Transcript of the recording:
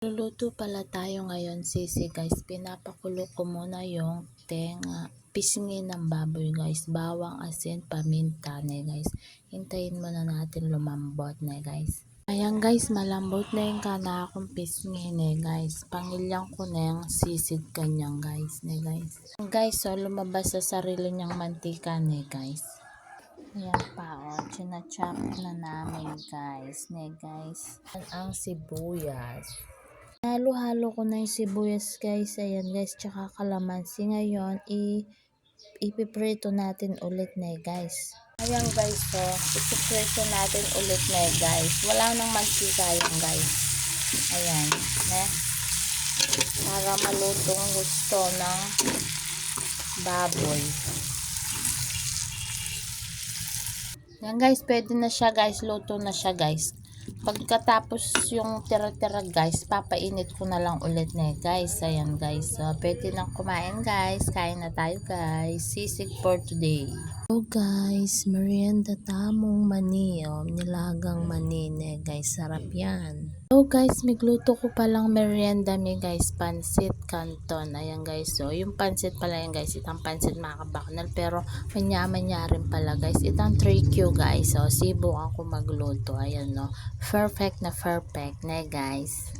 Luluto pala tayo ngayon sisi guys, pinapakulo ko muna yung pisngi ng baboy guys, bawang, asin, paminta ne guys. Hintayin muna natin lumambot ne guys. Ayan guys, malambot na yung kanakong pisngi ne guys. Pangilyang ko na yung sisig kanyang guys ne guys. Guys, so lumabas sa sarili niyang mantika ne guys. Ayan pa chinachop na namin guys ne guys. Ang sibuyas. Halo-halo ko na yung sibuyas guys. Ayan guys, tsaka kalamansi. Ngayon, ipiprito natin ulit na guys. Ayan guys, so ipiprito natin ulit na guys. Wala nang mantika yan guys. Ayan, ne? Para malutong gusto ng baboy. Yan guys, pwede na siya guys. Luto na siya guys. Pagkatapos yung tira-tira guys, papainit ko na lang ulit na guys. Ayan guys, so pwede nang kumain guys. Kain na tayo guys. Sisig for today. So guys, merienda tamong mani, nilagang mani ne guys. Sarap yan. So guys, migluto ko palang merienda mi guys, pansit canton. Ayan guys, so yung pansit pala yan guys, itang pansit makabaknal, pero manya-manya rin pala guys. Itang 3Q guys, so sibo ako magluto. Ayan no, perfect na guys.